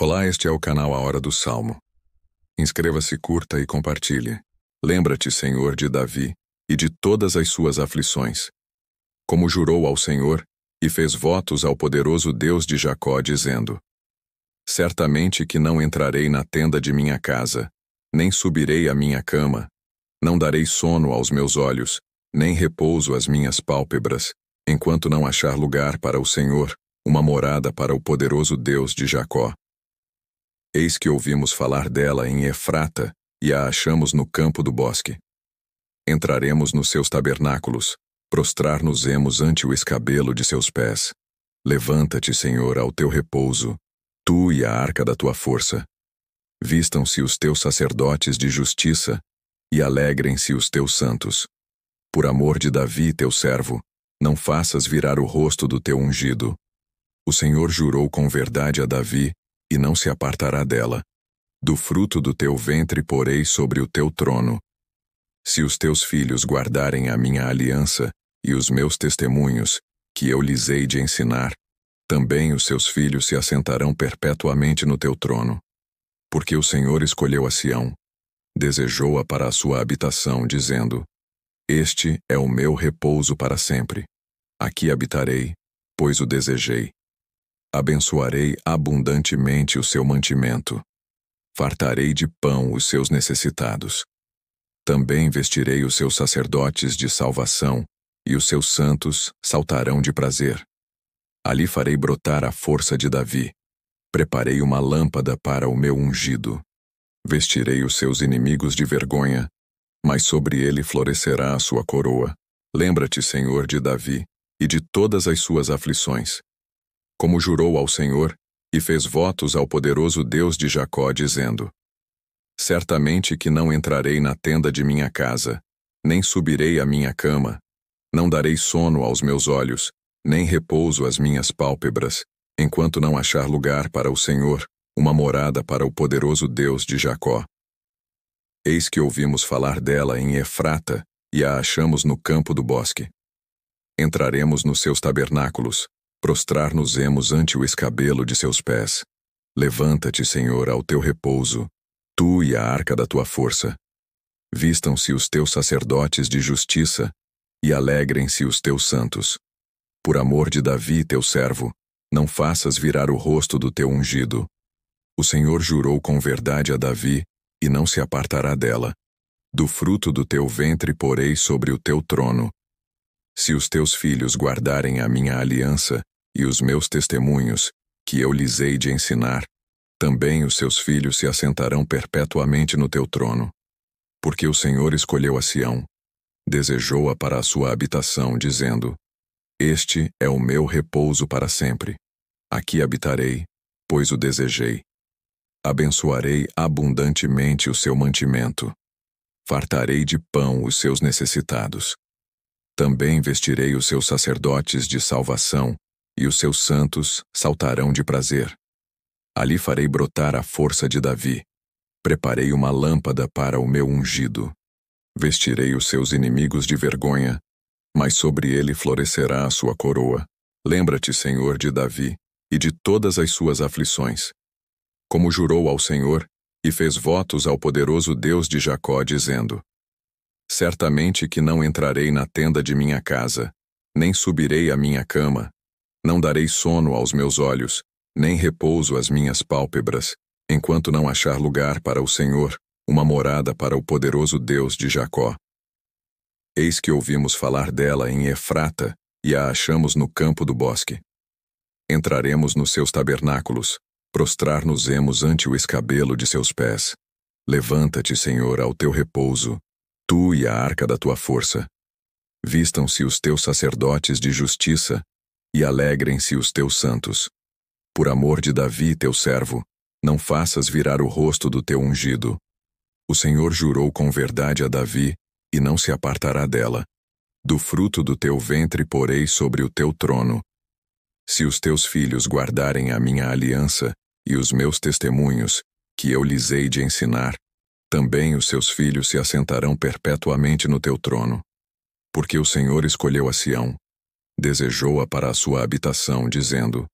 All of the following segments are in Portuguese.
Olá, este é o canal A Hora do Salmo. Inscreva-se, curta e compartilhe. Lembra-te, Senhor, de Davi e de todas as suas aflições. Como jurou ao Senhor e fez votos ao poderoso Deus de Jacó, dizendo: Certamente que não entrarei na tenda de minha casa, nem subirei à minha cama, não darei sono aos meus olhos, nem repouso às minhas pálpebras, enquanto não achar lugar para o Senhor, uma morada para o poderoso Deus de Jacó. Eis que ouvimos falar dela em Efrata e a achamos no campo do bosque. Entraremos nos seus tabernáculos, prostrar-nos-emos ante o escabelo de seus pés. Levanta-te, Senhor, ao teu repouso, tu e a arca da tua força. Vistam-se os teus sacerdotes de justiça e alegrem-se os teus santos. Por amor de Davi, teu servo, não faças virar o rosto do teu ungido. O Senhor jurou com verdade a Davi, e não se apartará dela. Do fruto do teu ventre porei sobre o teu trono. Se os teus filhos guardarem a minha aliança e os meus testemunhos, que eu lhes hei de ensinar, também os seus filhos se assentarão perpetuamente no teu trono. Porque o Senhor escolheu a Sião, desejou-a para a sua habitação, dizendo: Este é o meu repouso para sempre. Aqui habitarei, pois o desejei. Abençoarei abundantemente o seu mantimento. Fartarei de pão os seus necessitados. Também vestirei os seus sacerdotes de salvação, e os seus santos saltarão de prazer. Ali farei brotar a força de Davi. Preparei uma lâmpada para o meu ungido. Vestirei os seus inimigos de vergonha, mas sobre ele florescerá a sua coroa. Lembra-te, Senhor, de Davi e de todas as suas aflições. Como jurou ao Senhor e fez votos ao poderoso Deus de Jacó, dizendo: Certamente que não entrarei na tenda de minha casa, nem subirei à minha cama, não darei sono aos meus olhos, nem repouso às minhas pálpebras, enquanto não achar lugar para o Senhor, uma morada para o poderoso Deus de Jacó. Eis que ouvimos falar dela em Efrata e a achamos no campo do bosque. Entraremos nos seus tabernáculos, prostrar-nos-emos ante o escabelo de seus pés. Levanta-te, Senhor, ao teu repouso, tu e a arca da tua força. Vistam-se os teus sacerdotes de justiça e alegrem-se os teus santos. Por amor de Davi, teu servo, não faças virar o rosto do teu ungido. O Senhor jurou com verdade a Davi e não se apartará dela. Do fruto do teu ventre porei sobre o teu trono. Se os teus filhos guardarem a minha aliança e os meus testemunhos, que eu lhes hei de ensinar, também os seus filhos se assentarão perpetuamente no teu trono. Porque o Senhor escolheu a Sião, desejou-a para a sua habitação, dizendo: Este é o meu repouso para sempre. Aqui habitarei, pois o desejei. Abençoarei abundantemente o seu mantimento. Fartarei de pão os seus necessitados. Também vestirei os seus sacerdotes de salvação, e os seus santos saltarão de prazer. Ali farei brotar a força de Davi. Preparei uma lâmpada para o meu ungido. Vestirei os seus inimigos de vergonha, mas sobre ele florescerá a sua coroa. Lembra-te, Senhor, de Davi e de todas as suas aflições. Como jurou ao Senhor e fez votos ao poderoso Deus de Jacó, dizendo: Certamente que não entrarei na tenda de minha casa, nem subirei à minha cama, não darei sono aos meus olhos, nem repouso às minhas pálpebras, enquanto não achar lugar para o Senhor, uma morada para o poderoso Deus de Jacó. Eis que ouvimos falar dela em Efrata e a achamos no campo do bosque. Entraremos nos seus tabernáculos, prostrar-nos-emos ante o escabelo de seus pés. Levanta-te, Senhor, ao teu repouso, tu e a arca da tua força. Vistam-se os teus sacerdotes de justiça e alegrem-se os teus santos. Por amor de Davi, teu servo, não faças virar o rosto do teu ungido. O Senhor jurou com verdade a Davi e não se apartará dela. Do fruto do teu ventre porei sobre o teu trono. Se os teus filhos guardarem a minha aliança e os meus testemunhos, que eu lhes hei de ensinar, também os seus filhos se assentarão perpetuamente no teu trono. Porque o Senhor escolheu a Sião, desejou-a para a sua habitação, dizendo: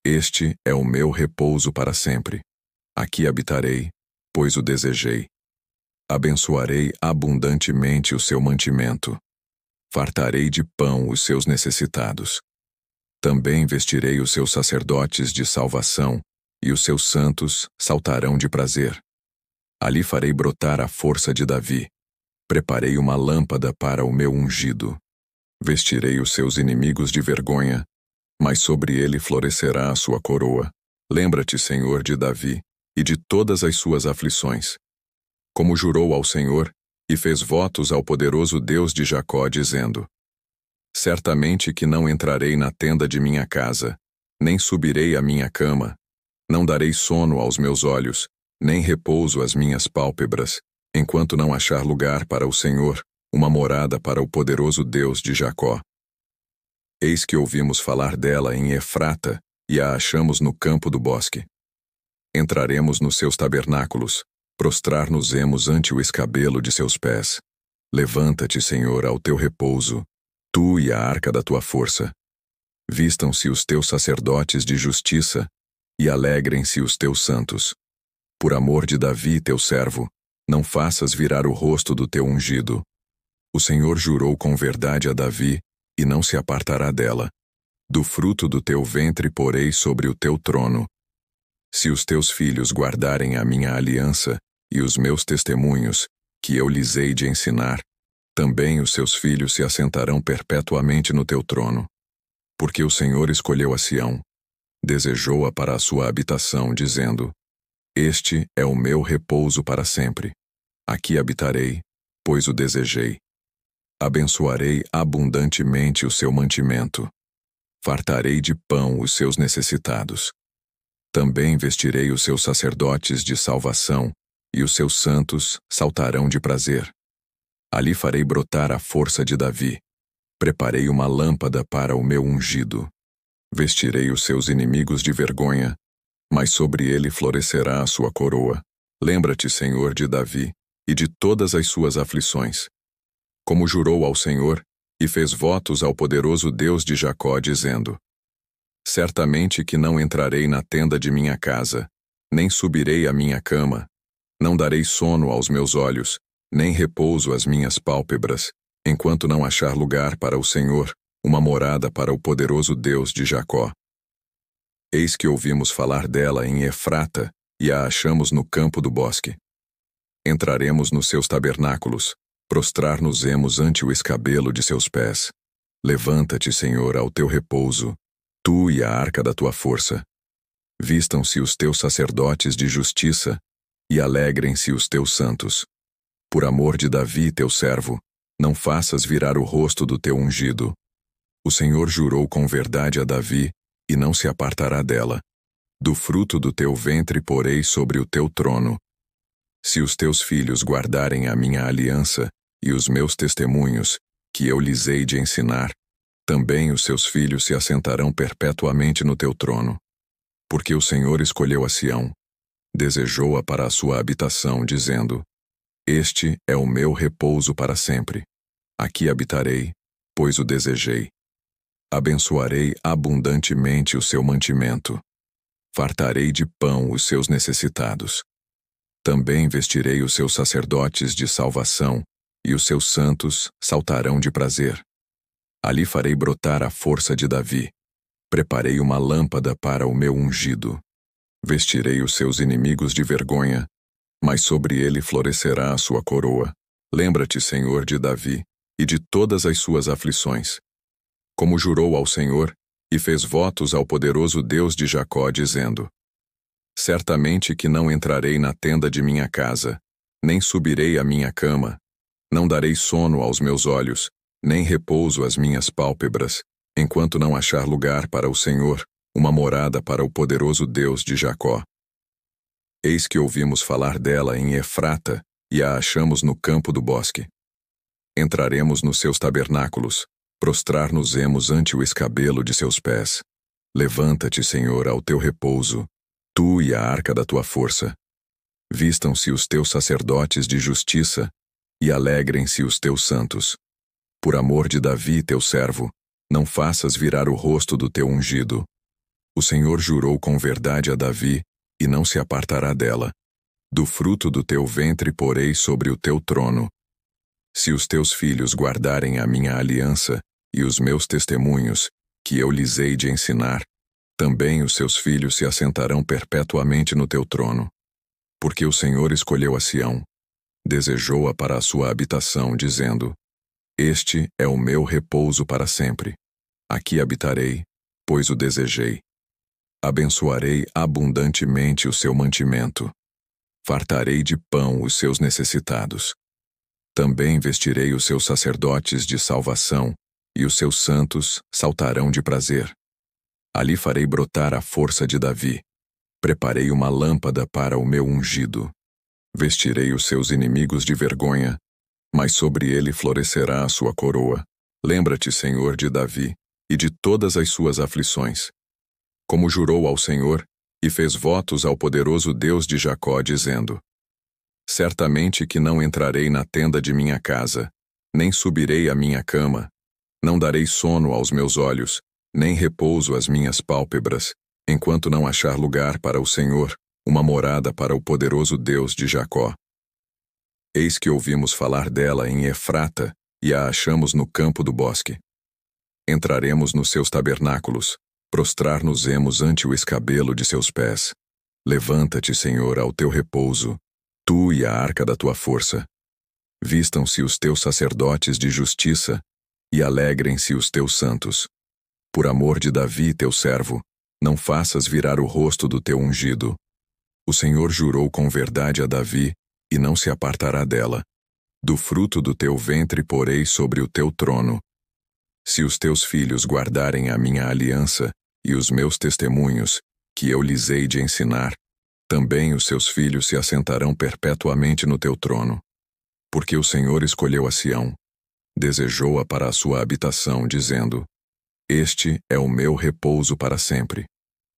Este é o meu repouso para sempre. Aqui habitarei, pois o desejei. Abençoarei abundantemente o seu mantimento. Fartarei de pão os seus necessitados. Também vestirei os seus sacerdotes de salvação, e os seus santos saltarão de prazer. Ali farei brotar a força de Davi. Preparei uma lâmpada para o meu ungido. Vestirei os seus inimigos de vergonha, mas sobre ele florescerá a sua coroa. Lembra-te, Senhor, de Davi e de todas as suas aflições. Como jurou ao Senhor e fez votos ao poderoso Deus de Jacó, dizendo: Certamente que não entrarei na tenda de minha casa, nem subirei à minha cama, não darei sono aos meus olhos, nem repouso às minhas pálpebras, enquanto não achar lugar para o Senhor, uma morada para o poderoso Deus de Jacó. Eis que ouvimos falar dela em Efrata, e a achamos no campo do bosque. Entraremos nos seus tabernáculos, prostrar-nos-emos ante o escabelo de seus pés. Levanta-te, Senhor, ao teu repouso, tu e a arca da tua força. Vistam-se os teus sacerdotes de justiça, e alegrem-se os teus santos. Por amor de Davi, teu servo, não faças virar o rosto do teu ungido. O Senhor jurou com verdade a Davi, e não se apartará dela. Do fruto do teu ventre porei sobre o teu trono. Se os teus filhos guardarem a minha aliança e os meus testemunhos, que eu lhes hei de ensinar, também os seus filhos se assentarão perpetuamente no teu trono. Porque o Senhor escolheu a Sião, desejou-a para a sua habitação, dizendo: Este é o meu repouso para sempre. Aqui habitarei, pois o desejei. Abençoarei abundantemente o seu mantimento. Fartarei de pão os seus necessitados. Também vestirei os seus sacerdotes de salvação, e os seus santos saltarão de prazer. Ali farei brotar a força de Davi. Preparei uma lâmpada para o meu ungido. Vestirei os seus inimigos de vergonha, mas sobre ele florescerá a sua coroa. Lembra-te, Senhor, de Davi e de todas as suas aflições. Como jurou ao Senhor e fez votos ao poderoso Deus de Jacó, dizendo: Certamente que não entrarei na tenda de minha casa, nem subirei à minha cama, não darei sono aos meus olhos, nem repouso às minhas pálpebras, enquanto não achar lugar para o Senhor, uma morada para o poderoso Deus de Jacó. Eis que ouvimos falar dela em Efrata, e a achamos no campo do bosque. Entraremos nos seus tabernáculos, prostrar-nos-emos ante o escabelo de seus pés. Levanta-te, Senhor, ao teu repouso, tu e a arca da tua força. Vistam-se os teus sacerdotes de justiça, e alegrem-se os teus santos. Por amor de Davi, teu servo, não faças virar o rosto do teu ungido. O Senhor jurou com verdade a Davi, e não se apartará dela. Do fruto do teu ventre porei sobre o teu trono. Se os teus filhos guardarem a minha aliança e os meus testemunhos, que eu lhes hei de ensinar, também os seus filhos se assentarão perpetuamente no teu trono. Porque o Senhor escolheu a Sião, desejou-a para a sua habitação, dizendo: Este é o meu repouso para sempre. Aqui habitarei, pois o desejei. Abençoarei abundantemente o seu mantimento. Fartarei de pão os seus necessitados. Também vestirei os seus sacerdotes de salvação, e os seus santos saltarão de prazer. Ali farei brotar a força de Davi. Preparei uma lâmpada para o meu ungido. Vestirei os seus inimigos de vergonha, mas sobre ele florescerá a sua coroa. Lembra-te, Senhor, de Davi e de todas as suas aflições. Como jurou ao Senhor e fez votos ao poderoso Deus de Jacó, dizendo: Certamente que não entrarei na tenda de minha casa, nem subirei à minha cama, não darei sono aos meus olhos, nem repouso às minhas pálpebras, enquanto não achar lugar para o Senhor, uma morada para o poderoso Deus de Jacó. Eis que ouvimos falar dela em Efrata, e a achamos no campo do bosque. Entraremos nos seus tabernáculos, prostrar-nos-emos ante o escabelo de seus pés. Levanta-te, Senhor, ao teu repouso, tu e a arca da tua força. Vistam-se os teus sacerdotes de justiça, e alegrem-se os teus santos. Por amor de Davi, teu servo, não faças virar o rosto do teu ungido. O Senhor jurou com verdade a Davi, e não se apartará dela. Do fruto do teu ventre porei sobre o teu trono. Se os teus filhos guardarem a minha aliança e os meus testemunhos, que eu lhes hei de ensinar, também os seus filhos se assentarão perpetuamente no teu trono. Porque o Senhor escolheu a Sião, desejou-a para a sua habitação, dizendo: Este é o meu repouso para sempre. Aqui habitarei, pois o desejei. Abençoarei abundantemente o seu mantimento. Fartarei de pão os seus necessitados. Também vestirei os seus sacerdotes de salvação, e os seus santos saltarão de prazer. Ali farei brotar a força de Davi. Preparei uma lâmpada para o meu ungido. Vestirei os seus inimigos de vergonha, mas sobre ele florescerá a sua coroa. Lembra-te, Senhor, de Davi e de todas as suas aflições. Como jurou ao Senhor e fez votos ao poderoso Deus de Jacó, dizendo: Certamente que não entrarei na tenda de minha casa, nem subirei à minha cama, não darei sono aos meus olhos, nem repouso às minhas pálpebras, enquanto não achar lugar para o Senhor, uma morada para o poderoso Deus de Jacó. Eis que ouvimos falar dela em Efrata, e a achamos no campo do bosque. Entraremos nos seus tabernáculos, prostrar-nos-emos ante o escabelo de seus pés. Levanta-te, Senhor, ao teu repouso, tu e a arca da tua força. Vistam-se os teus sacerdotes de justiça, e alegrem-se os teus santos. Por amor de Davi, teu servo, não faças virar o rosto do teu ungido. O Senhor jurou com verdade a Davi, e não se apartará dela. Do fruto do teu ventre porei sobre o teu trono. Se os teus filhos guardarem a minha aliança e os meus testemunhos, que eu lhes hei de ensinar, também os seus filhos se assentarão perpetuamente no teu trono. Porque o Senhor escolheu a Sião, desejou-a para a sua habitação, dizendo: Este é o meu repouso para sempre.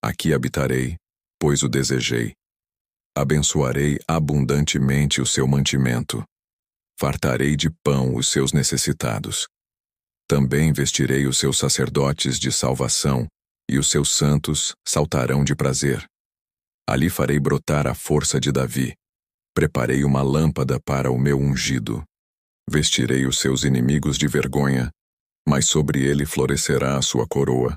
Aqui habitarei, pois o desejei. Abençoarei abundantemente o seu mantimento. Fartarei de pão os seus necessitados. Também vestirei os seus sacerdotes de salvação, e os seus santos saltarão de prazer. Ali farei brotar a força de Davi. Preparei uma lâmpada para o meu ungido. Vestirei os seus inimigos de vergonha, mas sobre ele florescerá a sua coroa.